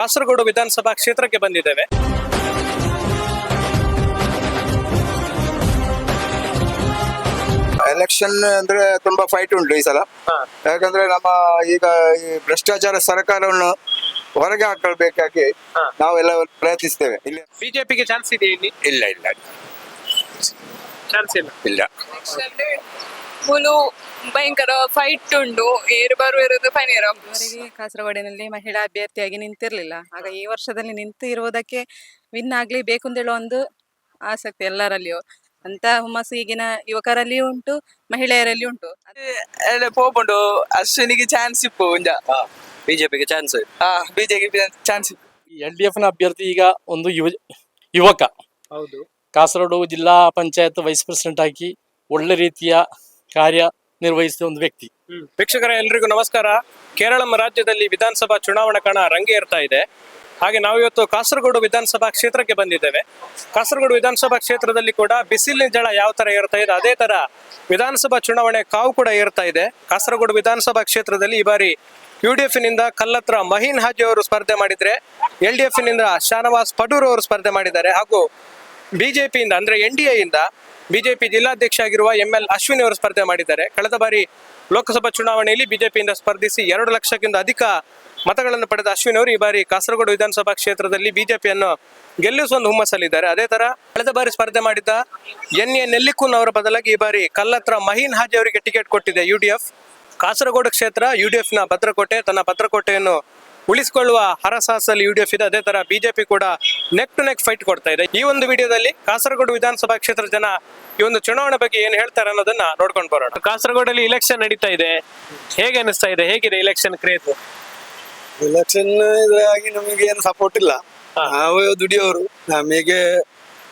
ಕಾಸರಗೋಡು ವಿಧಾನಸಭಾ ಕ್ಷೇತ್ರಕ್ಕೆ ಬಂದಿದ್ದೇವೆ. ಎಲೆಕ್ಷನ್ ಅಂದ್ರೆ ತುಂಬಾ ಫೈಟ್ ಉಂಟು ಈ ಸಲ. ಯಾಕಂದ್ರೆ ನಮ್ಮ ಈಗ ಈ ಭ್ರಷ್ಟಾಚಾರ ಸರ್ಕಾರವನ್ನು ಹೊರಗೆ ಹಾಕಬೇಕಾಗಿ ನಾವೆಲ್ಲ ಪ್ರಯತ್ನಿಸ್ತೇವೆ. ಇಲ್ಲಿ ಬಿಜೆಪಿಗೆ ಚಾನ್ಸ್ ಇದೆ ಇಲ್ಲಿ? ಇಲ್ಲ ಇಲ್ಲ ಚಾನ್ಸ್ ಇಲ್ಲ. ಇಲ್ಲ. ಮುಲು ಭಯಂಕರ ಫೈಟ್ ಉಂಟು. ಏರು ಬರುವುದು ಫೈನರ್. ಕಾಸರಗೋಡಿನಲ್ಲಿ ಮಹಿಳಾ ಅಭ್ಯರ್ಥಿಯಾಗಿ ನಿಂತಿರ್ಲಿಲ್ಲ. ಆಗ ಈ ವರ್ಷದಲ್ಲಿ ನಿಂತು ಇರುವುದಕ್ಕೆ ವಿನ್ ಆಗ್ಲೇಬೇಕು ಅಂತ ಹೇಳುವ ಒಂದು ಆಸಕ್ತಿ ಎಲ್ಲರಲ್ಲಿಯೂ. ಅಂತ ಹುಮ್ಮಸ್ಸು ಈಗಿನ ಯುವಕರಲ್ಲಿ ಉಂಟು, ಮಹಿಳೆಯರಲ್ಲಿ ಉಂಟು. ಪೋಪುಂಡು ಅಶ್ವಿನಿಗೆ ಚಾನ್ಸ್ ಇಪ್ಪು ಬಿಜೆಪಿಗೆ ಚಾನ್ಸ್. BJP chance. LDF ನ ಅಭ್ಯರ್ಥಿ ಈಗ ಒಂದು ಯುವಕ. ಹೌದು. ಕಾಸರಗೋಡು ಜಿಲ್ಲಾ ಪಂಚಾಯತ್ ವೈಸ್ ಪ್ರೆಸಿಡೆಂಟ್ ಆಗಿ ಒಳ್ಳೆ ರೀತಿಯ ಕಾರ್ಯ ನಿರ್ವಹಿಸಿದ ಒಂದು ವ್ಯಕ್ತಿ. ವೀಕ್ಷಕರ ಎಲ್ರಿಗೂ ನಮಸ್ಕಾರ. ಕೇರಳ ರಾಜ್ಯದಲ್ಲಿ ವಿಧಾನಸಭಾ ಚುನಾವಣಾ ಕಣ ರಂಗೇರ್ತಾ ಇದೆ. ಹಾಗೆ ನಾವು ಇವತ್ತು ಕಾಸರಗೋಡು ವಿಧಾನಸಭಾ ಕ್ಷೇತ್ರಕ್ಕೆ ಬಂದಿದ್ದೇವೆ. ಕಾಸರಗೋಡು ವಿಧಾನಸಭಾ ಕ್ಷೇತ್ರದಲ್ಲಿ ಕೂಡ ಬಿಸಿಲಿನ ಜಳ ಯಾವ ತರ ಏರ್ತಾ ಇದೆ, ಅದೇ ತರ ವಿಧಾನಸಭಾ ಚುನಾವಣೆ ಕಾವು ಕೂಡ ಏರ್ತಾ ಇದೆ. ಕಾಸರಗೋಡು ವಿಧಾನಸಭಾ ಕ್ಷೇತ್ರದಲ್ಲಿ ಈ ಬಾರಿ UDF ನಿಂದ ಕಲ್ಲತ್ರ ಮಹೀನ್ ಹಾಜಿ ಅವರು ಸ್ಪರ್ಧೆ ಮಾಡಿದ್ರೆ, LDF ನಿಂದ ಶಾನವಾಸ್ ಪಡೂರ್ ಅವರು ಸ್ಪರ್ಧೆ ಮಾಡಿದ್ದಾರೆ. ಹಾಗೂ ಬಿಜೆಪಿಯಿಂದ ಅಂದ್ರೆ NDA ಇಂದ ಬಿಜೆಪಿ ಜಿಲ್ಲಾಧ್ಯಕ್ಷ ಆಗಿರುವ ML ಅಶ್ವಿನಿ ಅವರು ಸ್ಪರ್ಧೆ ಮಾಡಿದ್ದಾರೆ. ಕಳೆದ ಬಾರಿ ಲೋಕಸಭಾ ಚುನಾವಣೆಯಲ್ಲಿ ಬಿಜೆಪಿಯಿಂದ ಸ್ಪರ್ಧಿಸಿ 2 ಲಕ್ಷಕ್ಕಿಂತ ಅಧಿಕ ಮತಗಳನ್ನು ಪಡೆದ ಅಶ್ವಿನಿ ಅವರು ಈ ಬಾರಿ ಕಾಸರಗೋಡು ವಿಧಾನಸಭಾ ಕ್ಷೇತ್ರದಲ್ಲಿ ಬಿಜೆಪಿಯನ್ನು ಗೆಲ್ಲಿಸುವ ಒಂದು ಹುಮ್ಮಸ್ಸಲ್ಲಿದ್ದಾರೆ. ಅದೇ ತರ ಕಳೆದ ಬಾರಿ ಸ್ಪರ್ಧೆ ಮಾಡಿದ್ದ NA ನೆಲ್ಲಿಕುನ್ ಅವರ ಬದಲಾಗಿ ಈ ಬಾರಿ ಕಲ್ಲತ್ರ ಮಹೀನ್ ಹಾಜಿ ಅವರಿಗೆ ಟಿಕೆಟ್ ಕೊಟ್ಟಿದೆ UDF. ಕಾಸರಗೋಡು ಕ್ಷೇತ್ರ UDF ನ ಭದ್ರಕೋಟೆ. ತನ್ನ ಭದ್ರಕೋಟೆಯನ್ನು ಉಳಿಸಿಕೊಳ್ಳುವ ಹರಸಾಹಸಲ್ಲಿ UDF ಇದೆ. ಅದೇ ತರ ಬಿಜೆಪಿ ಕೂಡ ನೆಕ್ ಟು ನೆಕ್ ಫೈಟ್ ಕೊಡ್ತಾ ಇದೆ. ಈ ಒಂದು ವಿಡಿಯೋದಲ್ಲಿ ಕಾಸರಗೋಡು ವಿಧಾನಸಭಾ ಕ್ಷೇತ್ರದ ಜನ ಈ ಒಂದು ಚುನಾವಣೆ ಬಗ್ಗೆ ಏನ್ ಹೇಳ್ತಾರೆ ಅನ್ನೋದನ್ನ ನೋಡ್ಕೊಂಡು ಬರೋಣ. ಕಾಸರಗೋಡಲ್ಲಿ ಇಲೆಕ್ಷನ್ ನಡೀತಾ ಇದೆ, ಹೇಗೆ ಅನಿಸ್ತಾ ಇದೆ? ಹೇಗಿದೆ ಇಲೆಕ್ಷನ್ ಕ್ರೇಜ್? ಎಲೆಕ್ಷನ್ ಇದಾಗಿ ನಮಗೆ ಏನು ಸಪೋರ್ಟ್ ಇಲ್ಲ. ನಾವು ದುಡಿಯೋರು, ನಮಗೆ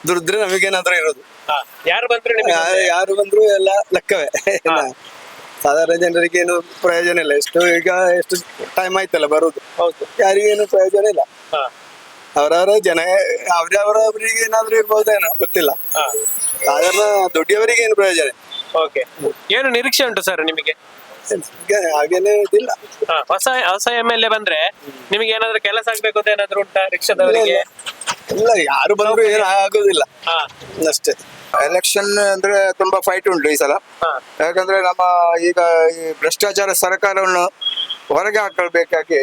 ದುಡಿದ್ರೆ ನಮಗೇನಾದ್ರೂ ಇರೋದು. ಯಾರು ಬಂದ್ರೆ ನಿಮಗೆ? ಯಾರು ಬಂದ್ರು ಎಲ್ಲ ಲೆಕ್ಕವೇ. ಸಾಧಾರಣ ಜನರಿಗೆ ಏನು ಪ್ರಯೋಜನ ಇಲ್ಲ. ಎಷ್ಟು ಟೈಮ್ ಆಯ್ತಲ್ಲ ಬರುದು. ಯಾರಿಗೇನು ಪ್ರಯೋಜನ ಇಲ್ಲ. ಅವರವರ ಜನ ಅವ್ರವರಿಗೆ ಏನಾದ್ರೂ ಇರ್ಬೋದೇನೋ ಗೊತ್ತಿಲ್ಲ. ಸಾಧಾರಣ ದುಡ್ಡಿಯವರಿಗೆ ಏನು ಪ್ರಯೋಜನ. ಏನು ನಿರೀಕ್ಷೆ ಉಂಟು ಸರ್ ನಿಮಗೆ? ಹಾಗೇನೆ ಇದಿಲ್ಲ. ಹೊಸ MLA ಬಂದ್ರೆ ನಿಮಗೆ ಏನಾದ್ರು ಕೆಲಸ ಆಗ್ಬೇಕು ಅಂತ ಏನಾದ್ರು ಉಂಟಾ ರಿಕ್ಷಾದವರಿಗೆ? ಇಲ್ಲ, ಯಾರು ಬಂದ್ರು ಏನು ಆಗೋದಿಲ್ಲ ಅಷ್ಟೇ. ಎಲೆಕ್ಷನ್ ಅಂದ್ರೆ ತುಂಬಾ ಫೈಟ್ ಉಂಟು ಈ ಸಲ. ಯಾಕಂದ್ರೆ ನಮ್ಮ ಈಗ ಈ ಭ್ರಷ್ಟಾಚಾರ ಸರ್ಕಾರವನ್ನು ಹೊರಗೆ ಹಾಕಬೇಕಾಗಿ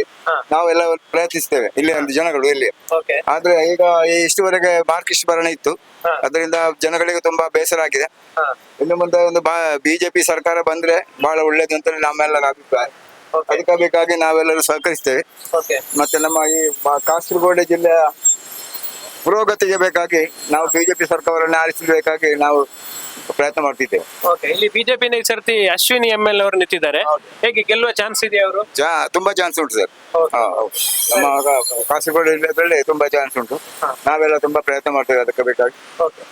ನಾವೆಲ್ಲ ಪ್ರಯತ್ನಿಸ್ತೇವೆ ಇಲ್ಲಿ ಒಂದು ಜನಗಳು ಇಲ್ಲಿ. ಆದ್ರೆ ಈಗ ಇಷ್ಟುವರೆಗೆ ಮಾರ್ಕಿಸ್ಟ್ ಭರಣ ಇತ್ತು, ಅದರಿಂದ ಜನಗಳಿಗೆ ತುಂಬಾ ಬೇಸರ ಆಗಿದೆ. ಇನ್ನು ಮುಂದೆ ಒಂದು ಬಿಜೆಪಿ ಸರ್ಕಾರ ಬಂದ್ರೆ ಬಹಳ ಒಳ್ಳೇದು ಅಂತ ನಮ್ಮೆಲ್ಲರ ಅಭಿಪ್ರಾಯ. ಅದಕ್ಕೆ ಬೇಕಾಗಿ ನಾವೆಲ್ಲರೂ ಸಹಕರಿಸ್ತೇವೆ. ಮತ್ತೆ ನಮ್ಮ ಈ ಕಾಸರಗೋಡು ಜಿಲ್ಲೆಯ ಪುರೋಗತಿಗೆ ಬೇಕಾಗಿ ನಾವು ಬಿಜೆಪಿ ಸರ್ಕಾರವನ್ನು ಆರಿಸಬೇಕಾಗಿ ನಾವು ಪ್ರಯತ್ನ ಮಾಡ್ತಿದ್ದೇವೆ. ಇಲ್ಲಿ ಬಿಜೆಪಿ ಈ ಸರ್ತಿ ಅಶ್ವಿನಿ ML ಅವರು ನಿಂತಿದ್ದಾರೆ. ಹೇಗೆ ಗೆಲ್ಲುವ ಚಾನ್ಸ್ ಇದೆ? ಅವರು ತುಂಬಾ ಚಾನ್ಸ್ ಉಂಟು ಸರ್. ನಮ್ಮ ಕಾಸರಗೋಡು ತುಂಬಾ ಚಾನ್ಸ್ ಉಂಟು. ನಾವೆಲ್ಲ ತುಂಬಾ ಪ್ರಯತ್ನ ಮಾಡ್ತೇವೆ ಅದಕ್ಕೆ ಬೇಕಾಗಿ.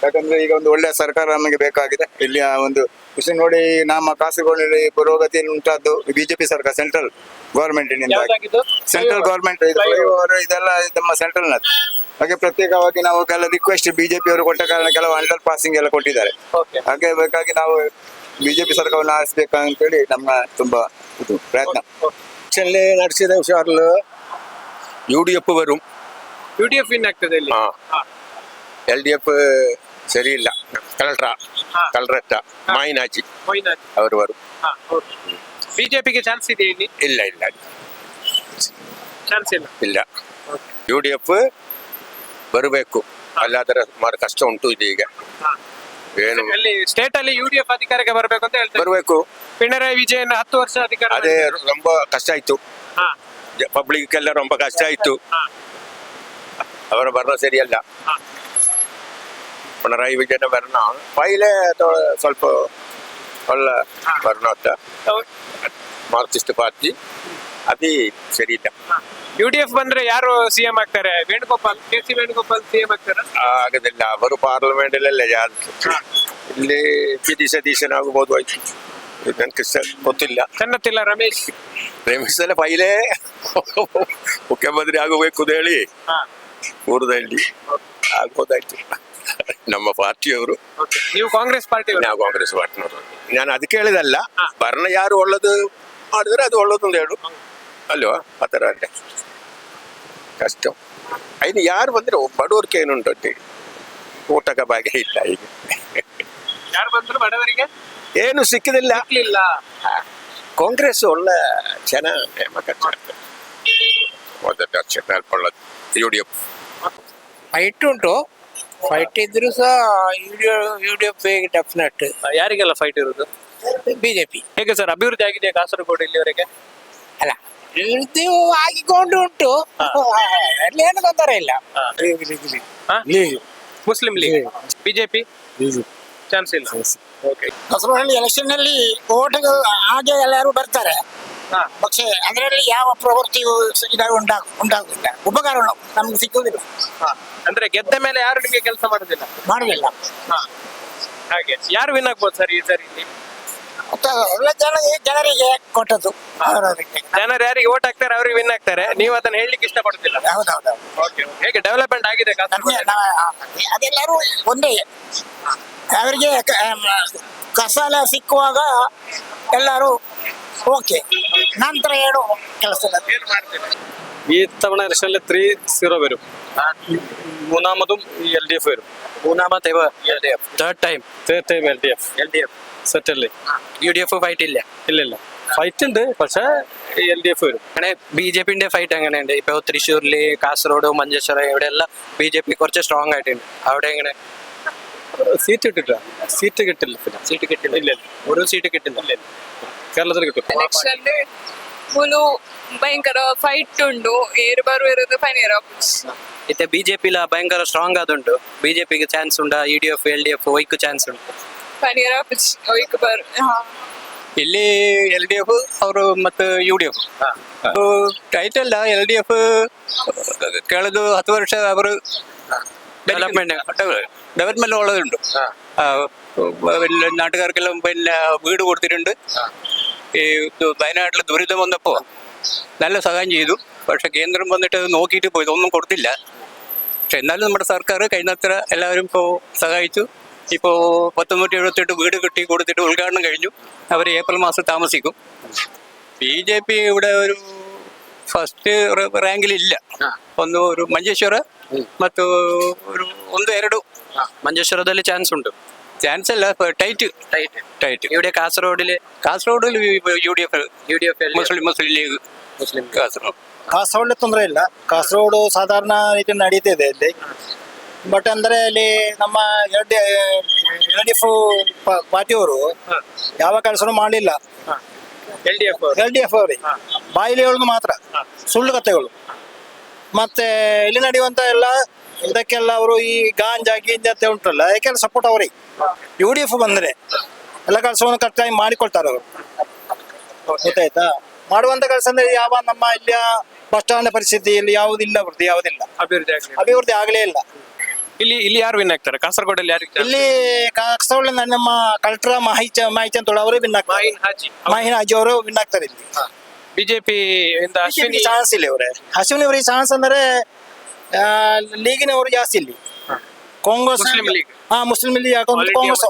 ಯಾಕಂದ್ರೆ ಈಗ ಒಂದು ಒಳ್ಳೆಯ ಸರ್ಕಾರ ನಮಗೆ ಬೇಕಾಗಿದೆ. ಇಲ್ಲಿಯ ಒಂದು ಖುಷಿ ನೋಡಿ, ನಮ್ಮ ಕಾಸರಗೋಡಿನಲ್ಲಿ ಪುರೋಗತಿಯನ್ನು ಉಂಟಾದ್ದು ಬಿಜೆಪಿ ಸರ್ಕಾರ, ಸೆಂಟ್ರಲ್ ಗವರ್ಮೆಂಟ್ ಸೆಂಟ್ರಲ್ ಗವರ್ಮೆಂಟ್ ಇದೆಲ್ಲ ನಮ್ಮ ಸೆಂಟ್ರಲ್ ನ. ಹಾಗೆ ಪ್ರತ್ಯೇಕವಾಗಿ ನಾವು ಕೆಲ ರಿಕ್ವೆಸ್ಟ್ ಬಿಜೆಪಿ ಅವರು ಕೊಟ್ಟ ಕಾರಣ ಕೆಲವು ಅಂಡರ್ ಪಾಸಿಂಗ್ ಎಲ್ಲ ಕೊಟ್ಟಿದ್ದಾರೆ. ಹಾಗೆ ಬೇಕಾಗಿ ನಾವು ಬಿಜೆಪಿ ಸರ್ಕಾರವನ್ನು ಆರಿಸಬೇಕಂತೇಳಿ ನಮ್ಮ ತುಂಬಾ ಇದು ಪ್ರಯತ್ನ. ನಡೆಸಿದ ಹುಷಾರ್ಲು UDF ವரும். UDF ವಿನ್ ಆಗ್ತದೆ ಇಲ್ಲಿ. LDF ಸರಿ ಇಲ್ಲ. ಕಲ್ರಟ್ಟ ಮಾಯಿನಾಜಿ ಅವರು ವரும். ಬಿಜೆಪಿಗೆ ಚಾನ್ಸ್ ಇದೆ ಇಲ್ಲಿ? ಇಲ್ಲ ಇಲ್ಲ ಚಾನ್ಸ್ ಇಲ್ಲ. ಇಲ್ಲ, UDF ಬರಬೇಕು. ಅಲ್ಲಾದ್ರೆ ಸುಮಾರು ಕಷ್ಟ ಉಂಟು ಈಗ. ಏನು ಸ್ಟೇಟ್ ಅಲ್ಲಿ UDF ಅಧಿಕಾರಕ್ಕೆ ಬರಬೇಕು ಅಂತ ಹೇಳ್ತಾರೆ. ಬರಬೇಕು. ಪಿಣರಾಯಿ ವಿಜಯನ್ 10 ವರ್ಷ ಅಧಿಕಾರ. ಅದೇ ரொம்ப ಕಷ್ಟ ಆಯ್ತು. ಪಬ್ಲಿಕ್ ಎಲ್ಲ ரொம்ப ಕಷ್ಟ ಆಯ್ತು. ಅವರ ಭರಣ ಸರಿಯಲ್ಲ. ಪಿಣರಾಯಿ ವಿಜಯನ ಭರಣ ಪೈಲೆ ಸ್ವಲ್ಪ ಒಳ್ಳೆ ಭರಣ ಅಂತ ಮಾರ್ಕ್ಸಿಸ್ಟ್ ಪಾರ್ಟಿ ಅದೇ ಸರಿ ಇಲ್ಲ. UDF ಬಂದ್ರೆ ಯಾರು CM ಆಗ್ತಾರೆ? ವೇಣುಗೋಪಾಲ್, KC ವೇಣುಗೋಪಾಲ್ CM ಆಗ್ತಾರ? ಆಗೋದಿಲ್ಲ. ಅವರು ಪಾರ್ಲಿಮೆಂಟ್ ಅಲ್ಲೇ ಯಾರು ಇಲ್ಲಿ PD ಸತೀಶನಾಗಬಹುದು. ಆಯ್ತು, ನನ್ಗೆ ಗೊತ್ತಿಲ್ಲ. ಚೆನ್ನತ್ತಿಲ್ಲ ರಮೇಶ್ ಎಲ್ಲ ಪೈಲೆ ಮುಖ್ಯಮಂತ್ರಿ ಆಗಬೇಕು ಅಂತ ಹೇಳಿ ಊರದಲ್ಲಿ ಆಗ್ಬೋದಾಯ್ತು. ನಮ್ಮ ಪಾರ್ಟಿಯವರು. ನೀವು ಕಾಂಗ್ರೆಸ್ ಪಾರ್ಟಿ? ನಾವು ಕಾಂಗ್ರೆಸ್ ಪಾರ್ಟಿನವರು. ನಾನು ಅದಕ್ಕೆ ಹೇಳಿದಲ್ಲ, ಭರಣ ಯಾರು ಒಳ್ಳೇದು ಮಾಡಿದ್ರೆ ಅದು ಒಳ್ಳೇದು ಅಂತ ಹೇಳು ಅಲ್ವಾ? ಆ ಥರ ಅಲ್ಲೇ ಕಷ್ಟ. ಐದು ಯಾರು ಬಂದ್ರೆ ಬಡವರಿಗೆ ಏನುಂಟು ಊಟಕ ಭಾಗ್ಯ ಇಲ್ಲ ಈಗ. ಯಾರು ಬಂದ್ರು ಬಡವರಿಗೆ ಏನು ಸಿಕ್ಕಿದಿಲ್ಲ. ಇಲ್ಲ. ಕಾಂಗ್ರೆಸ್ ಒಳ್ಳೆ ಜನ ನೇಮಕ ಮಾಡ್ತಾರೆ. ಮೊದಲ ವರ್ಷ ಒಳ್ಳೆದು UDF. ಫೈಟ್ ಉಂಟು, ಫೈಟ್ ಇದ್ರು ಸಹ UDF ಡೆಫಿನೆಟ್. ಯಾರಿಗೆಲ್ಲ ಫೈಟ್ ಇರುವುದು? ಬಿಜೆಪಿ. ಹೇಗೆ ಸರ್, ಅಭಿವೃದ್ಧಿ ಆಗಿದೆಯಾ ಕಾಸರಗೋಡು ಇಲ್ಲಿವರೆಗೆ? ಅಲ್ಲ, ಅಭಿವೃದ್ಧಿ ಆಗಿಕೊಂಡು ಉಂಟು, ಅಲ್ಲಿ ಏನು ತೊಂದರೆ ಇಲ್ಲ. ಮುಸ್ಲಿಂ ಲೀಗ್, ಬಿಜೆಪಿ ಚಾನ್ಸ್ ಇಲ್ಲ. ಓಕೆ. ಕಾಸರಗೋಡಲ್ಲಿ ಎಲೆಕ್ಷನ್ ನಲ್ಲಿ ಓಟ್ ಹಾಗೆ ಎಲ್ಲರೂ ಬರ್ತಾರೆ, പക്ഷേ ಅದರಲ್ಲಿ ಯಾವ ಪ್ರವೃತ್ತಿಯು ಉಂಟಾಗುದಿಲ್ಲ, ಉಪಕಾರ ನಮ್ಗೆ ಸಿಕ್ಕುವುದಿಲ್ಲ. ಅಂದ್ರೆ ಗೆದ್ದ ಮೇಲೆ ಯಾರು ನಿಮಗೆ ಕೆಲಸ ಮಾಡುದಿಲ್ಲ? ಮಾಡುದಿಲ್ಲ. ಹಾಗೆ ಯಾರು ವಿನ್ ಆಗ್ಬೋದು ಸರ್ ಈ ಸರಿ ಇಲ್ಲಿ? ಒಳ್ಳೆ ಜನರಿಗೆ ಕೊಟ್ಟದ್ದು ಅವರವರಿಗೆ. ಜನರು ಯಾರಿಗೆ ಓಟ್ ಹಾಕ್ತಾರೆ ಅವ್ರಿಗೆ ವಿನ್ ಆಗ್ತಾರೆ, ನೀವು ಅದನ್ನ ಹೇಳಲಿಕ್ಕೆ ಇಷ್ಟಪಡುದಿಲ್ಲ. ಹೌದೌದು. ಹೇಗೆ ಡೆವಲಪ್ಮೆಂಟ್ ಆಗಿದೆ ಕಾಸರಗೋಡು? ಅದೆಲ್ಲರೂ ಒಂದೇ, ಅವರಿಗೆ ಕಸ ಎಲ್ಲ ಸಿಕ್ಕುವಾಗ ಎಲ್ಲರೂ ಓಕೆ, ನಂತರ ಏನು ಕೆಲಸ ಏನ್ ಮಾಡ್ತೀರಿ? ഈ തവണ ഇലക്ഷനിൽ 3-0 വരും. മൂന്നാമതും LDF വരും. മൂന്നാമത്തെ LDF, third time LDF set അല്ലേ? UDF ഫൈറ്റ് ഇല്ല. ഇല്ല, ഫൈറ്റ് ഉണ്ട്, പക്ഷേ LDF വരും. അങ്ങനെ ബിജെപിന്റെ ഫൈറ്റ് എങ്ങനെയുണ്ട്? ഇപ്പൊ തൃശ്ശൂരില്, കാസർഗോഡ്, മഞ്ചേശ്വരം ഇവിടെ എല്ലാം ബിജെപി കുറച്ച് സ്ട്രോങ് ആയിട്ടുണ്ട്. അവിടെ എങ്ങനെ? സീറ്റ് കിട്ടില്ല. സീറ്റ് കിട്ടില്ല. ഇല്ല, ഒരു സീറ്റ് കിട്ടില്ല. കേരളത്തിൽ കിട്ടും. ಎಲೆಕ್ಷನ್ ಫುಲ್ ಭಯಂಕರ ಫೈಟ್ ಉಂಟು, ಏರು ಇರೋದು ಫೈನಲ್ ಆಫೀಸ್. ಇತ್ತೆ ಬಿಜೆಪಿಲ ಭಯಂಕರ ಸ್ಟ್ರಾಂಗ್ ಆದುಂಟು. ಬಿಜೆಪಿಗೆ ಚಾನ್ಸ್ ಉಂಟಾ? UDF LDF ಒಯ್ಕು ಚಾನ್ಸ್ ಉಂಟು? ಫೈನಲ್ ಆಫೀಸ್ ಒಯ್ಕು ಬರು. ಇಲ್ಲಿ LDF ಅವರು ಮತ್ತು UDF ಟೈಟಲ್. LDF ಕಳೆದ 10 ವರ್ಷ ಅವರು ഡെവലപ്മെന്റ് ഉള്ളതുണ്ട്. നാട്ടുകാർക്കെല്ലാം പിന്നെ വീട് കൊടുത്തിട്ടുണ്ട്. ഈ വയനാട്ടിൽ ദുരിതം വന്നപ്പോൾ നല്ല സഹായം ചെയ്തു. പക്ഷെ കേന്ദ്രം വന്നിട്ട് അത് നോക്കിയിട്ട് പോയി, ഇതൊന്നും കൊടുത്തില്ല. പക്ഷെ എന്നാലും നമ്മുടെ സർക്കാർ കഴിയുന്നത്ര എല്ലാവരും ഇപ്പോൾ സഹായിച്ചു. ഇപ്പോൾ 178 വീട് കെട്ടി കൊടുത്തിട്ട് ഉദ്ഘാടനം കഴിഞ്ഞു. അവർ ഏപ്രിൽ മാസം താമസിക്കും. BJP ഇവിടെ ഒരു ಫಸ್ಟ್ ರ್ಯಾಂಕಿಲಿಲ್ಲ. ಒಂದು ಮಂಜೇಶ್ವರ ಮತ್ತು ಒಂದು ಎರಡು ಮಂಜೇಶ್ವರದಲ್ಲಿ ಚಾನ್ಸ್ ಉಂಟು. ಚಾನ್ಸ್ ಇಲ್ಲ, ಟೈಟ್. ഇവിടെ കാസർഗോഡില് UDF ಮುಸ್ಲಿಂ ಲೀಗ್. ಕಾಸರಗೋಡು ತೊಂದರೆ ಇಲ್ಲ. ಕಾಸರಗೋಡು ಸಾಧಾರಣ ರೀತಿ ನಡೀತಿದೆ ಇಲ್ಲಿ. ಬಟ್ ಅಂದ್ರೆ ಅಲ್ಲಿ ನಮ್ಮ LDF ಪಾರ್ಟಿಯವರು ಯಾವ ಕೆಲಸನೂ ಮಾಡಲಿಲ್ಲ. LDF ಅವರೇ ಬಾಯಿಲಿ ಹೇಳುದು ಮಾತ್ರ ಸುಳ್ಳು ಕಥೆಗಳು. ಮತ್ತೆ ಇಲ್ಲಿ ನಡೆಯುವಂತ ಎಲ್ಲ ಇದಕ್ಕೆಲ್ಲ ಅವರು ಈ ಗಾಂಜಾ ಗೀಂಜಾ ಉಂಟಲ್ಲ, ಅದಕ್ಕೆಲ್ಲ ಸಪೋರ್ಟ್ ಅವರೇ. UDF ಬಂದ್ರೆ ಎಲ್ಲ ಕೆಲಸವನ್ನು ಕರೆಕ್ಟಾಗಿ ಮಾಡಿಕೊಳ್ತಾರೆ ಅವರು, ಗೊತ್ತಾಯ್ತಾ? ಮಾಡುವಂತ ಕೆಲಸ ಅಂದ್ರೆ ಯಾವ ನಮ್ಮ ಇಲ್ಲಿಯ ಬಸ್ ಸ್ಟಾಂಡ್ ಪರಿಸ್ಥಿತಿಯಲ್ಲಿ ಯಾವುದಿಲ್ಲ, ಯಾವುದಿಲ್ಲ ಅಭಿವೃದ್ಧಿ ಆಗಲೇ ಇಲ್ಲ. ಇಲ್ಲಿ ಯಾರು ವಿನ್ ಆಗ್ತಾರೆ ಕಾಸರಗೋಡಲ್ಲಿ? ಯಾರು ಇಲ್ಲಿ ಕಾಸರಗೋಡಿನ ನಮ್ಮ ಕಲೆಕ್ಟರ್ ಮಾಹಿಚಂತೋಳ ಅವರೇ ವಿನ್ ಆಗ್ತಾರೆ. ಮಾಹಿನ್ ಹಾಜಿ ಅವರು ವಿನ್ ಆಗ್ತಾರೆ ಇಲ್ಲಿ. ಬಿಜೆಪಿ ಇಂದ ಅಶ್ವಿನಿ ಚಾನ್ಸ್ ಇಲ್ಲ ಇವರೇ. ಅಶ್ವಿನಿ ಅವರಿಗೆ ಚಾನ್ಸ್ ಅಂದ್ರೆ ಲೀಗಿನವರು ಜಾಸ್ತಿ ಇಲ್ಲಿ. Congress Muslim league. Muslim league ಯಾಕಂದ್ರೆ ಕಾಂಗ್ರೆಸ್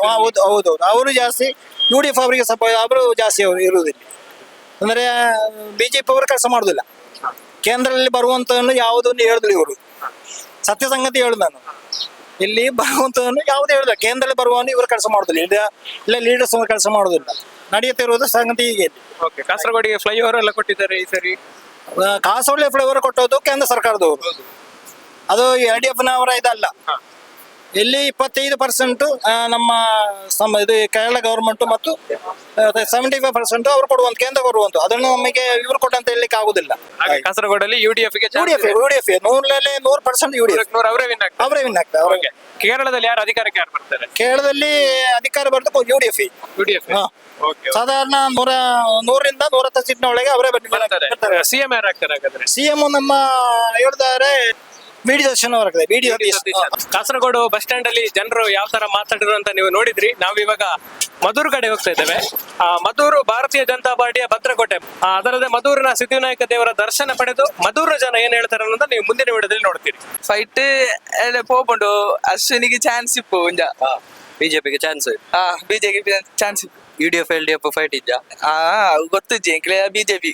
ಹೌದು ಅವರು ಜಾಸ್ತಿ. UDF ಅವರಿಗೆ ಅವರು ಜಾಸ್ತಿ ಅವರು ಇರುವುದಿಲ್ಲ. ಅಂದ್ರೆ BJP ಅವರು ಕೆಲಸ ಮಾಡುದಿಲ್ಲ. ಕೇಂದ್ರದಲ್ಲಿ ಬರುವಂತವನ್ನು ಯಾವುದನ್ನು ಹೇಳುದಿಲ್ಲ ಇವರು. ಸತ್ಯ ಸಂಗತಿ ಹೇಳುದು ನಾನು. ಇಲ್ಲಿ ಬರುವಂತವನ್ನು ಯಾವ್ದು ಹೇಳುದಿಲ್ಲ. ಕೇಂದ್ರದಲ್ಲಿ ಬರುವವನು ಇವರು ಕೆಲಸ ಮಾಡುದಿಲ್ಲ. ಇಲ್ಲ ಲೀಡರ್ಸ್ ಕೆಲಸ ಮಾಡುದಿಲ್ಲ. ನಡೆಯುತ್ತಿರುವುದು ಸಂಗತಿ ಹೀಗೆ. ಕಾಸರಗೋಡಿಗೆ ಫ್ಲೈಓವರ್ ಎಲ್ಲ ಕೊಟ್ಟಿದ್ದಾರೆ ಈ ಸರಿ. ಕಾಸರಗೋಡು ಫ್ಲೈಓವರ್ ಕೊಟ್ಟೋದು ಕೇಂದ್ರ ಸರ್ಕಾರದವರು, ಅದು LDF-ನವರ ಇದಲ್ಲ. ಇಲ್ಲಿ 25% ನಮ್ಮ ಇದು ಕೇರಳ ಗವರ್ಮೆಂಟ್ ಮತ್ತು 75% ಅವರು ಕೊಡುವಂತ, ಕೇಂದ್ರ ಕೊಡುವಂತ. ಅದನ್ನು ನಮಗೆ ಇವರು ಕೊಟ್ಟಂತ ಹೇಳಲಿಕ್ಕೆ ಆಗುದಿಲ್ಲ. ಕಾಸರಗೋಡಲ್ಲಿ UDF ಗೆ UDF 100% UDF ಅವರೇ ವಿನ್ ಆಗ್ತಾರೆ. ಕೇರಳದಲ್ಲಿ ಯಾರು ಅಧಿಕಾರಕ್ಕೆ ಯಾರು ಬರ್ತಾರೆ? ಕೇರಳದಲ್ಲಿ ಅಧಿಕಾರ ಬರ್ತದೆ UDF. ಸಾಧಾರಣ 100ರಿಂದ 110 ಸೀಟ್ನ ಒಳಗೆ ಅವರೇ ಬರ್ತಾರೆ. CM ಯಾರು ಆಗ್ತಾರೆ ಹಾಗಾದ್ರೆ? CM ನಮ್ಮ ಹೇಳಿದ್ದಾರೆ BD ದರ್ಶನ್ ಅವರಾಗ್ತದೆ. BD ಕಾಸರಗೋಡು ಬಸ್ ಸ್ಟ್ಯಾಂಡ್ ಅಲ್ಲಿ ಜನರು ಯಾವ ತರ ಮಾತಾಡಿದ್ರು ಅಂತ ನೀವು ನೋಡಿದ್ರಿ. ನಾವು ಇವಾಗ ಮಧೂರು ಕಡೆ ಹೋಗ್ತಾ ಇದ್ದೇವೆ. ಮಧೂರು ಭಾರತೀಯ ಜನತಾ ಪಾರ್ಟಿಯ ಭದ್ರಕೋಟೆ. ಅದಲ್ಲದೆ ಮಧೂರಿನ ಸಿದ್ಧಿವಿನಾಯಕ ದೇವರ ದರ್ಶನ ಪಡೆದು ಮಧೂರು ಜನ ಏನ್ ಹೇಳ್ತಾರೆ ಅನ್ನೋದನ್ನ ನೀವು ಮುಂದಿನ ವಿಡಿಯೋದಲ್ಲಿ ನೋಡ್ತೀರಿ. ಫೈಟ್ ಎಲ್ಲ ಪೋಪುಂಡು, ಅಶ್ವಿನಿಗೆ ಚಾನ್ಸ್ ಇಪ್ಪು. ಬಿಜೆಪಿಗೆ ಚಾನ್ಸ್? BJP ಚಾನ್ಸ್ ಇಪ್ಪು. UDF LDF ಫೈಟ್ ಇದ್ದ ಗೊತ್ತು ಜಿಂಕ್ಲೆ ಬಿಜೆಪಿ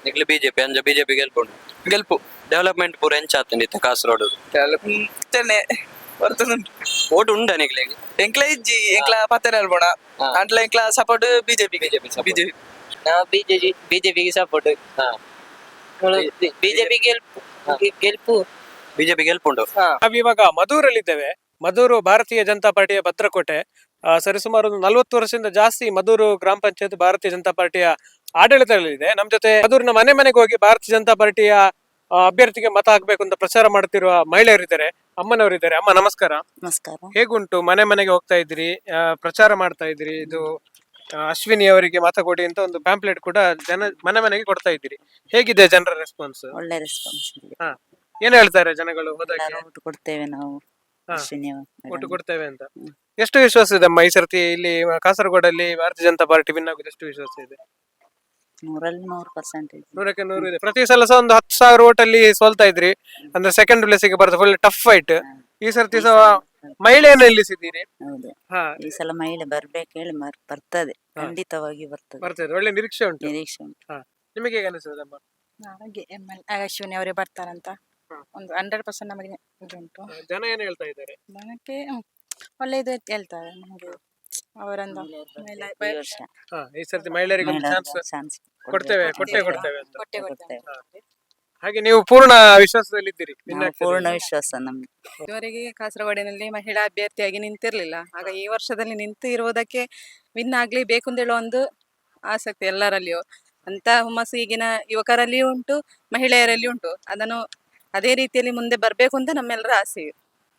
ನಿಕ್ಲೆ ಬಿಜೆಪಿ ಅಂಜ ಬಿಜೆಪಿ ಗೆಲ್ಪುಂಡು ಗೆಲ್ಪು ಡೆವಲಪ್ಮೆಂಟ್ ಪೂರ ಎಂಚ ಆತಂಡಿತ್ತ ಕಾಸರಗೋಡು ಬರ್ತುಂಟು ಓಟ್ ಉಂಡ ನಿಕ್ಲೆಗೆ ಎಂಕ್ಲ ಇಜ್ಜಿ ಎಂಕ್ಲ ಪತ್ತನೆ ಅಲ್ಬೋಣ ಹಾ. ಅಂಟ್ಲ ಎಂಕ್ಲ ಸಪೋರ್ಟ್ ಬಿಜೆಪಿ ಬಿಜೆಪಿ ಬಿಜೆಪಿಗೆ ಸಪೋರ್ಟ್ ಬಿಜೆಪಿ ಗೆಲ್ಪು ಬಿಜೆಪಿ ಗೆಲ್ಪುಂಡು ನಾವಿವಾಗ ಮಧೂರಲ್ಲಿದ್ದೇವೆ. ಮಧೂರು ಭಾರತೀಯ ಜನತಾ ಪಾರ್ಟಿಯ ಭದ್ರಕೋಟೆ. ಸರಿಸುಮಾರು ಒಂದು 40 ವರ್ಷದಿಂದ ಜಾಸ್ತಿ ಮಧೂರು ಗ್ರಾಮ ಪಂಚಾಯತ್ ಭಾರತೀಯ ಜನತಾ ಪಾರ್ಟಿಯ ಆಡಳಿತದಲ್ಲಿದೆ. ನಮ್ ಜೊತೆ ಮಧೂರಿನ ಮನೆ ಮನೆಗೆ ಹೋಗಿ ಭಾರತೀಯ ಜನತಾ ಪಾರ್ಟಿಯ ಅಭ್ಯರ್ಥಿಗೆ ಮತ ಹಾಕ್ಬೇಕು ಅಂತ ಪ್ರಚಾರ ಮಾಡ್ತಿರುವ ಮಹಿಳೆಯರಿದ್ದಾರೆ, ಅಮ್ಮನವರಿದ್ದಾರೆ. ಅಮ್ಮ ನಮಸ್ಕಾರ. ನಮಸ್ಕಾರ. ಹೇಗುಂಟು? ಮನೆ ಮನೆಗೆ ಹೋಗ್ತಾ ಇದ್ರಿ, ಪ್ರಚಾರ ಮಾಡ್ತಾ ಇದ್ರಿ, ಇದು ಅಶ್ವಿನಿ ಅವರಿಗೆ ಮತ ಕೊಡಿ ಅಂತ ಒಂದು ಪ್ಯಾಂಪ್ಲೆಟ್ ಕೂಡ ಮನೆ ಮನೆಗೆ ಕೊಡ್ತಾ ಇದ್ದೀರಿ. ಹೇಗಿದೆ ಜನರ ರೆಸ್ಪಾನ್ಸ್? ಒಳ್ಳೆ ರೆಸ್ಪಾನ್ಸ್. ಹಾ, ಏನ್ ಹೇಳ್ತಾರೆ ಜನಗಳು ಹೋದಕ್ಕೆ? ಒಟ್ಟು ಕೊಡ್ತೇವೆ ನಾವು. ಹಾ, ಅಶ್ವಿನಿ ಒಟ್ಟು ಕೊಡ್ತೇವೆ ಅಂತ. ಎಷ್ಟು ವಿಶ್ವಾಸ ಇದೆ ಅಮ್ಮ ಈ ಸರ್ತಿ ಇಲ್ಲಿ ಕಾಸರಗೋಡಲ್ಲಿ ಭಾರತೀಯ ಜನತಾ ಪಾರ್ಟಿ ವಿನ್ ಆಗುದು? ಎಷ್ಟು ವಿಶ್ವಾಸ ಇದೆ? 100% 100ಕ್ಕೆ 100 ಇದೆ. ಪ್ರತಿ ಸಲ ಸಹ ಒಂದು 10,000 ಓಟ್ ಅಲ್ಲಿ ಸೋಲ್ತಾ ಇದ್ರಿ, ಅಂದ್ರೆ ಸೆಕೆಂಡ್ ಪ್ಲೇಸಿಗೆ ಬರ್ತದೆ. Full tough fight. ಈ ಸರ್ತಿ ಸಹ ಮಹಿಳೆಯನ್ನು ನಿಲ್ಲಿಸಿದ್ದೀರಿ. ಹೌದು. ಹಾ, ಈ ಸಲ ಮಹಿಳೆ ಬರ್ಬೇಕು ಹೇಳಿ ಬರ್ತದೆ, ಖಂಡಿತವಾಗಿ ಬರ್ತದೆ. ಬರ್ತದೆ. ಒಳ್ಳೆ ನಿರೀಕ್ಷೆ ಉಂಟು. ನಿರೀಕ್ಷೆ ಉಂಟು. ನಿಮಗೆ ಹೇಗೆ ಅನಿಸ್ತದಮ್ಮ? ಹಾಗೆ ಅಶ್ವಿನಿ ಅವರೇ ಬರ್ತಾರಂತ ಒಂದು 100% ನಮಗೆ ಇದುಂಟು. ಜನ ಏನ್ ಹೇಳ್ತಾ ಇದ್ದಾರೆ? ನನಗೆ ಒಳ್ಳೆಯದು ಹೇಳ್ತಾರೆ ನಮಗೆ ಅವರೊಂದು ಈ ವರ್ಷ ಈ ಸರ್ತಿ ಮಹಿಳೆಯರಿಗೆ ಒಂದು ಚಾನ್ಸ್ ಚಾನ್ಸ್ ಕೊಡ್ತೇವೆ ಕೊಡ್ತೇವೆ ಅಂತ. ಕೊಡ್ತೇವೆ. ಹಾಗೆ ನೀವು ಪೂರ್ಣ ವಿಶ್ವಾಸದಲ್ಲಿದ್ದೀರಿ? ಪೂರ್ಣ ವಿಶ್ವಾಸ ನಮ್ಗೆ. ಇದುವರೆಗೆ ಕಾಸರಗೋಡಿನಲ್ಲಿ ಮಹಿಳಾ ಅಭ್ಯರ್ಥಿಯಾಗಿ ನಿಂತಿರ್ಲಿಲ್ಲ. ಆಗ ಈ ವರ್ಷದಲ್ಲಿ ನಿಂತು ಇರುವುದಕ್ಕೆ ವಿನ್ ಆಗ್ಲೇಬೇಕು ಅಂತ ಹೇಳೋ ಒಂದು ಆಸಕ್ತಿ ಎಲ್ಲರಲ್ಲಿಯೂ. ಅಂತ ಹುಮ್ಮಸ್ಸು ಈಗಿನ ಯುವಕರಲ್ಲಿಯೂ ಉಂಟು, ಮಹಿಳೆಯರಲ್ಲಿ ಉಂಟು. ಅದನ್ನು ಅದೇ ರೀತಿಯಲ್ಲಿ ಮುಂದೆ ಬರ್ಬೇಕು ಅಂತ ನಮ್ಮೆಲ್ಲರ ಆಸೆ.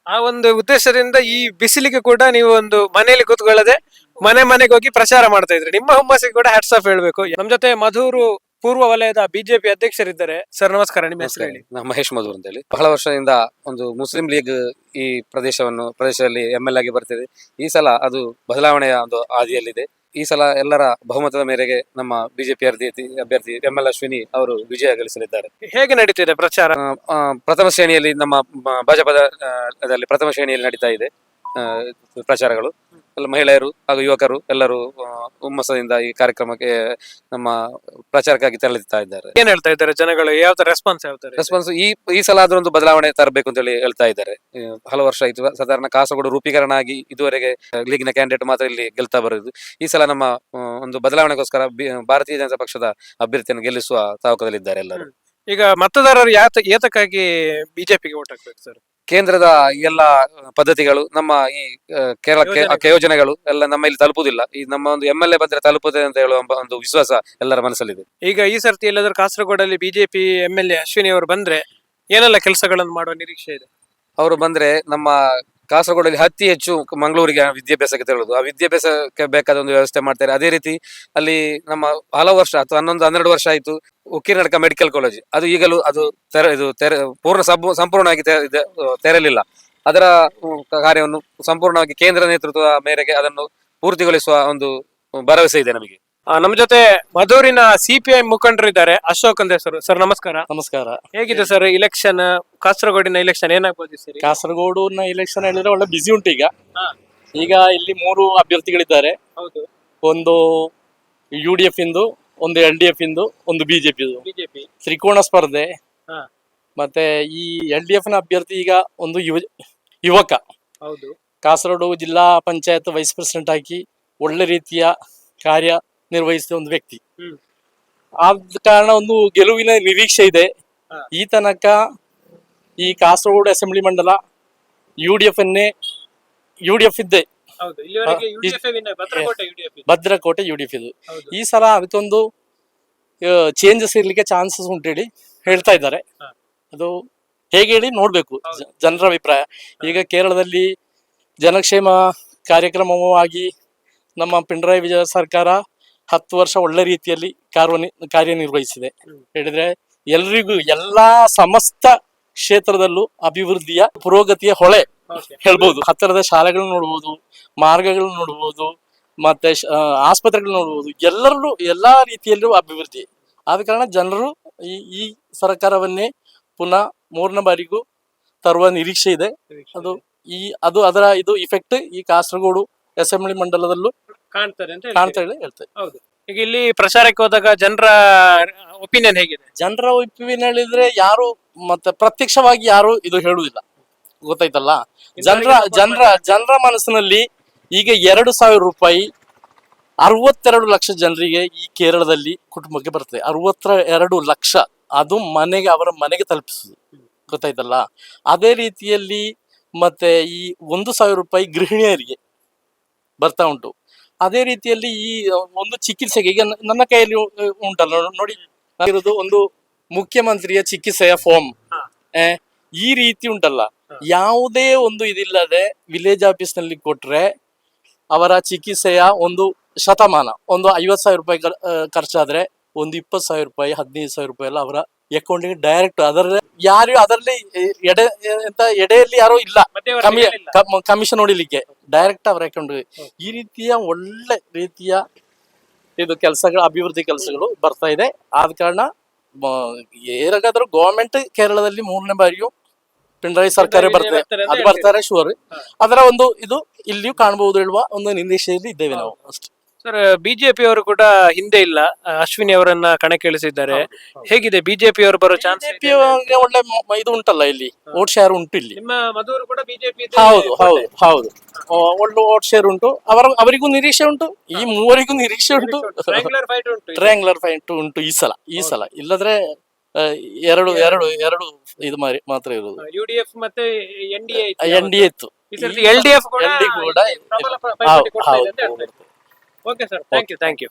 ಆ ಒಂದು ಉದ್ದೇಶದಿಂದ ಈ ಬಿಸಿಲಿಗೆ ಕೂಡ ನೀವು ಒಂದು ಮನೆಯಲ್ಲಿ ಕೂತ್ಕೊಳ್ಳದೆ ಮನೆ ಮನೆಗೆ ಹೋಗಿ ಪ್ರಚಾರ ಮಾಡ್ತಾ ಇದ್ರಿ. ನಿಮ್ಮ ಹುಮ್ಮಸ್ಸಿಗೆ ಕೂಡ ಹ್ಯಾಟ್ಸ್ ಆಫ್ ಹೇಳ್ಬೇಕು. ನಮ್ ಜೊತೆ ಮಧೂರು ಪೂರ್ವ ವಲಯದ ಬಿಜೆಪಿ ಅಧ್ಯಕ್ಷರಿದ್ದಾರೆ. ಸರ್ ನಮಸ್ಕಾರ, ನಿಮ್ಮ ಹೆಸರು ಹೇಳಿ. ನಾನು ಮಹೇಶ್ ಮಧುರ್ ಅಂತ ಹೇಳಿ. ಬಹಳ ವರ್ಷದಿಂದ ಒಂದು ಮುಸ್ಲಿಂ ಲೀಗ್ ಈ ಪ್ರದೇಶದಲ್ಲಿ ML ಆಗಿ ಬರ್ತಿದೆ. ಈ ಸಲ ಅದು ಬದಲಾವಣೆಯ ಒಂದು ಹಾದಿಯಲ್ಲಿದೆ. ಈ ಸಲ ಎಲ್ಲರ ಬಹುಮತದ ಮೇರೆಗೆ ನಮ್ಮ ಬಿಜೆಪಿ ಅಭ್ಯರ್ಥಿ ML ಅಶ್ವಿನಿ ಅವರು ವಿಜಯ ಗಳಿಸಲಿದ್ದಾರೆ. ಹೇಗೆ ನಡೀತಿದೆ ಪ್ರಚಾರ? ಪ್ರಥಮ ಶ್ರೇಣಿಯಲ್ಲಿ ನಮ್ಮ ಭಾಜಪದ ಪ್ರಥಮ ಶ್ರೇಣಿಯಲ್ಲಿ ನಡೀತಾ ಇದೆ ಪ್ರಚಾರಗಳು. ಎಲ್ಲ ಮಹಿಳೆಯರು ಹಾಗೂ ಯುವಕರು ಎಲ್ಲರೂ ಹುಮ್ಮಸದಿಂದ ಈ ಕಾರ್ಯಕ್ರಮಕ್ಕೆ ನಮ್ಮ ಪ್ರಚಾರಕ್ಕಾಗಿ ತೆರಳುತ್ತಾ ಇದ್ದಾರೆ. ಏನ್ ಹೇಳ್ತಾ ಇದ್ದಾರೆ ಜನಗಳು? ಯಾವ ತರ ರೆಸ್ಪಾನ್ಸ್? ರೆಸ್ಪಾನ್ಸ್ ಈ ಸಲ ಆದ್ರೂ ಒಂದು ಬದಲಾವಣೆ ತರಬೇಕು ಅಂತ ಹೇಳಿ ಹೇಳ್ತಾ ಇದ್ದಾರೆ. ಹಲವು ವರ್ಷ ಆಯ್ತು ಸಾಧಾರಣ ಕಾಸರಗೋಡು ರೂಪೀಕರಣ ಆಗಿ ಇದುವರೆಗೆ ಲೀಗಿನ ಕ್ಯಾಂಡಿಡೇಟ್ ಮಾತ್ರ ಇಲ್ಲಿ ಗೆಲ್ತಾ ಬರೋದು. ಈ ಸಲ ನಮ್ಮ ಒಂದು ಬದಲಾವಣೆಗೋಸ್ಕರ ಭಾರತೀಯ ಜನತಾ ಪಕ್ಷದ ಅಭ್ಯರ್ಥಿಯನ್ನು ಗೆಲ್ಲಿಸುವ ತಾವಕದಲ್ಲಿದ್ದಾರೆ ಎಲ್ಲರೂ. ಈಗ ಮತದಾರರು ಏತಕ್ಕಾಗಿ ಬಿಜೆಪಿಗೆ ಓಟ್ ಹಾಕ್ಬೇಕು ಸರ್? ಕೇಂದ್ರದ ಎಲ್ಲ ಪದ್ಧತಿಗಳು ನಮ್ಮ ಈ ಕೇರಳಕ್ಕೆ ಯೋಜನೆಗಳು ಎಲ್ಲ ನಮ್ಮ ಇಲ್ಲಿ ತಲುಪುವುದಿಲ್ಲ. ಈ ನಮ್ಮ ಒಂದು MLA ಬಂದ್ರೆ ತಲುಪುತ್ತದೆ ಅಂತ ಹೇಳುವ ಒಂದು ವಿಶ್ವಾಸ ಎಲ್ಲರ ಮನಸ್ಸಲ್ಲಿದೆ. ಈಗ ಈ ಸರ್ತಿ ಎಲ್ಲಾದ್ರೂ ಕಾಸರಗೋಡಲ್ಲಿ ಬಿಜೆಪಿ MLA ಅಶ್ವಿನಿ ಅವರು ಬಂದ್ರೆ ಏನೆಲ್ಲ ಕೆಲಸಗಳನ್ನು ಮಾಡುವ ನಿರೀಕ್ಷೆ ಇದೆ? ಅವರು ಬಂದ್ರೆ ನಮ್ಮ ಕಾಸರಗೋಡಲ್ಲಿ ಅತಿ ಹೆಚ್ಚು ಮಂಗಳೂರಿಗೆ ವಿದ್ಯಾಭ್ಯಾಸಕ್ಕೆ ತೆರಳುದು. ಆ ವಿದ್ಯಾಭ್ಯಾಸಕ್ಕೆ ಬೇಕಾದ ಒಂದು ವ್ಯವಸ್ಥೆ ಮಾಡ್ತಾರೆ. ಅದೇ ರೀತಿ ಅಲ್ಲಿ ನಮ್ಮ ಹಲವು ವರ್ಷ ಅಥವಾ 11-12 ವರ್ಷ ಆಯ್ತು ಉಕ್ಕಿನಡ್ಕ ಮೆಡಿಕಲ್ ಕಾಲೇಜ್, ಅದು ಈಗಲೂ ಅದು ಸಂಪೂರ್ಣವಾಗಿ ತೆರಲಿಲ್ಲ. ಅದರ ಕಾರ್ಯವನ್ನು ಸಂಪೂರ್ಣವಾಗಿ ಕೇಂದ್ರ ನೇತೃತ್ವದ ಮೇರೆಗೆ ಅದನ್ನು ಪೂರ್ತಿಗೊಳಿಸುವ ಒಂದು ಭರವಸೆ ಇದೆ ನಮಗೆ. ನಮ್ಮ ಜೊತೆ ಮಧೂರಿನ CPI ಮುಖಂಡರಿದ್ದಾರೆ, ಅಶೋಕ್ ಅಂತ ಹೆಸರು. ಸರ್ ನಮಸ್ಕಾರ. ನಮಸ್ಕಾರ. ಹೇಗಿದೆ ಸರ್ ಇಲೆಕ್ಷನ್? ಕಾಸರಗೋಡಿನ ಇಲೆಕ್ಷನ್ ಏನಾಗ್ಬೋದು ಸರ್? ಕಾಸರಗೋಡಿನ ಇಲೆಕ್ಷನ್ ಹೇಳಿದ್ರೆ ಒಳ್ಳೆ ಬಿಸಿ ಉಂಟು ಈಗ. ಈಗ ಇಲ್ಲಿ 3 ಅಭ್ಯರ್ಥಿಗಳಿದ್ದಾರೆ. ಹೌದು. ಒಂದು UDF ಇಂದು, ಒಂದು LDF ಇಂದು, ಒಂದು ಬಿಜೆಪಿ ತ್ರಿಕೋಣ ಸ್ಪರ್ಧೆ. ಮತ್ತೆ ಈ LDF ನ ಅಭ್ಯರ್ಥಿ ಈಗ ಒಂದು ಯುವಕ. ಹೌದು. ಕಾಸರಗೋಡು ಜಿಲ್ಲಾ ಪಂಚಾಯತ್ ವೈಸ್ ಪ್ರೆಸಿಡೆಂಟ್ ಆಗಿ ಒಳ್ಳೆ ರೀತಿಯ ಕಾರ್ಯ ನಿರ್ವಹಿಸಿದ ಒಂದು ವ್ಯಕ್ತಿ. ಆದ ಕಾರಣ ಒಂದು ಗೆಲುವಿನ ನಿರೀಕ್ಷೆ ಇದೆ. ಈ ತನಕ ಈ ಕಾಸರಗೋಡು ಅಸೆಂಬ್ಲಿ ಮಂಡಲ UDF ಇದ್ದೆ, ಭದ್ರಕೋಟೆ UDF ಇದು. ಈ ಸಲ ಅದಕ್ಕೊಂದು ಚೇಂಜಸ್ ಇರ್ಲಿಕ್ಕೆ ಚಾನ್ಸಸ್ ಉಂಟೇಳಿ ಹೇಳ್ತಾ ಇದ್ದಾರೆ. ಅದು ಹೇಗೆ ಹೇಳಿ ನೋಡ್ಬೇಕು ಜನರ ಅಭಿಪ್ರಾಯ. ಈಗ ಕೇರಳದಲ್ಲಿ ಜನಕ್ಷೇಮ ಕಾರ್ಯಕ್ರಮವಾಗಿ ನಮ್ಮ ಪಿಣರಾಯಿ ವಿಜಯ ಸರ್ಕಾರ 10 ವರ್ಷ ಒಳ್ಳೆ ರೀತಿಯಲ್ಲಿ ಕಾರ್ಯನಿರ್ವಹಿಸಿದೆ. ಹೇಳಿದ್ರೆ ಎಲ್ರಿಗೂ ಎಲ್ಲಾ ಸಮಸ್ತ ಕ್ಷೇತ್ರದಲ್ಲೂ ಅಭಿವೃದ್ಧಿಯ ಪುರೋಗತಿಯ ಹೊಳೆ ಹೇಳ್ಬಹುದು. ಹತ್ತಿರದ ಶಾಲೆಗಳು ನೋಡ್ಬೋದು, ಮಾರ್ಗಗಳು ನೋಡ್ಬೋದು, ಮತ್ತೆ ಆಸ್ಪತ್ರೆಗಳು ನೋಡ್ಬೋದು. ಎಲ್ಲಾ ರೀತಿಯಲ್ಲೂ ಅಭಿವೃದ್ಧಿ ಆದ ಕಾರಣ ಜನರು ಈ ಸರ್ಕಾರವನ್ನೇ ಪುನಃ 3ನೇ ಬಾರಿಗೂ ತರುವ ನಿರೀಕ್ಷೆ ಇದೆ. ಅದು ಅದರ ಇಫೆಕ್ಟ್ ಈ ಕಾಸರಗೋಡು ಅಸೆಂಬ್ಲಿ ಮಂಡಲದಲ್ಲೂ ಕಾಣ್ತದೆ ಅಂತ ಕಾಣ್ತಾ ಹೇಳ್ತೀರಿ. ಹೇಳಿ ಹೇಳ್ತೇವೆ. ಹೌದು. ಈಗ ಇಲ್ಲಿ ಪ್ರಚಾರಕ್ಕೆ ಹೋದಾಗ ಜನರ ಒಪಿನಿಯನ್ ಹೇಗಿದೆ? ಜನರ ಒಪ್ಪಿನ ಹೇಳಿದ್ರೆ ಯಾರು ಮತ್ತೆ ಪ್ರತ್ಯಕ್ಷವಾಗಿ ಯಾರು ಇದು ಹೇಳುವುದಿಲ್ಲ, ಗೊತ್ತಾಯ್ತಲ್ಲ. ಜನರ ಮನಸ್ಸಿನಲ್ಲಿ ಈಗ 2,000 ರೂಪಾಯಿ 62 ಲಕ್ಷ ಜನರಿಗೆ ಈ ಕೇರಳದಲ್ಲಿ ಕುಟುಂಬಕ್ಕೆ ಬರ್ತದೆ. 62 ಲಕ್ಷ, ಅದು ಅವರ ಮನೆಗೆ ತಲುಪಿಸುದು, ಗೊತ್ತಾಯ್ತಲ್ಲ. ಅದೇ ರೀತಿಯಲ್ಲಿ ಮತ್ತೆ ಈ 1,000 ರೂಪಾಯಿ ಗೃಹಿಣಿಯರಿಗೆ ಬರ್ತಾ ಉಂಟು. ಅದೇ ರೀತಿಯಲ್ಲಿ ಈ ಒಂದು ಚಿಕಿತ್ಸೆಗೆ ಈಗ ನನ್ನ ಕೈಯಲ್ಲಿ ಉಂಟಲ್ಲ ನೋಡಿ, ಇರೋದು ಒಂದು ಮುಖ್ಯಮಂತ್ರಿಯ ಚಿಕಿತ್ಸೆಯ ಫಾರ್ಮ್. ಈ ರೀತಿ ಉಂಟಲ್ಲ, ಯಾವುದೇ ಒಂದು ಇದಿಲ್ಲದೆ ವಿಲೇಜ್ ಆಫೀಸ್ ನಲ್ಲಿ ಕೊಟ್ರೆ ಅವರ ಚಿಕಿತ್ಸೆಯ ಒಂದು ಶತಮಾನ, ಒಂದು 50,000 ರೂಪಾಯಿ ಖರ್ಚಾದ್ರೆ ಒಂದು 20,000 ರೂಪಾಯಿ 15,000 ರೂಪಾಯಿ ಎಲ್ಲ ಅವರ ಅಕೌಂಟಿಗೆ ಡೈರೆಕ್ಟ್. ಅದರಲ್ಲಿ ಎಡೆಯಲ್ಲಿ ಯಾರೋ ಇಲ್ಲ, ಕಮಿಷನ್ ನೋಡಿಲಿಕ್ಕೆ ಡೈರೆಕ್ಟ್ ಅವರ ಅಕೌಂಟ್. ಈ ರೀತಿಯ ಒಳ್ಳೆ ರೀತಿಯ ಇದು ಕೆಲಸಗಳು, ಅಭಿವೃದ್ಧಿ ಕೆಲಸಗಳು ಬರ್ತಾ ಇದೆ. ಆದ ಕಾರಣ ಏನಾಗಾದ್ರೂ ಗವರ್ಮೆಂಟ್ ಕೇರಳದಲ್ಲಿ 3ನೇ ಬಾರಿಯೂ ಪಿಣರಾಯಿ ಸರ್ಕಾರ ಅದು ಬರ್ತಾರೆ ಶೂರ್. ಅದರ ಒಂದು ಇದು ಇಲ್ಲಿಯೂ ಕಾಣಬಹುದು ಹೇಳುವ ಒಂದು ನಿರೀಕ್ಷೆಯಲ್ಲಿ ಇದ್ದೇವೆ ನಾವು ಅಷ್ಟೇ. ಸರ್, ಬಿಜೆಪಿ ಅವರು ಕೂಡ ಹಿಂದೆ ಇಲ್ಲ, ಅಶ್ವಿನಿ ಅವರನ್ನ ಕಣಕ್ಕಿಳಿಸಿದ್ದಾರೆ. ಹೇಗಿದೆ ಬಿಜೆಪಿ ಅವರು ಬರೋ ಚಾನ್ಸ್? ಬಿಜೆಪಿ ಒಳ್ಳೆ ಇದು ಉಂಟಲ್ಲ, ಇಲ್ಲಿ ವೋಟ್ ಶೇರ್ ಉಂಟು ಇಲ್ಲಿ. ನಿಮ್ಮ ಮಧುವರು ಕೂಡ ಬಿಜೆಪಿ? ಹೌದು ಒಳ್ಳೆ ವೋಟ್ ಶೇರ್ ಉಂಟು. ಅವರಿಗೂ ನಿರೀಕ್ಷೆ ಉಂಟು, ಈ ಮೂವರಿಗೂ ನಿರೀಕ್ಷೆ ಉಂಟು. ಟ್ರಯಾಂಗ್ಯುಲರ್ ಫೈಟ್ ಉಂಟು ಈ ಸಲ ಇಲ್ಲದ್ರೆ ಎರಡು ಇದು ಮಾತ್ರ ಇರುವುದು. ಯುಡಿಎಫ್ ಮತ್ತೆ ಎನ್ಡಿಎ ಇತ್ತು, ಎಲ್ಡಿಎಫ್ ಕೂಡ ಕೂಡ ಪ್ರಬಲ fight ಕೊಡ್ತಾ ಇದೆ ಅಂತ ಹೇಳ್ತಾರೆ. Okay sir, thank you.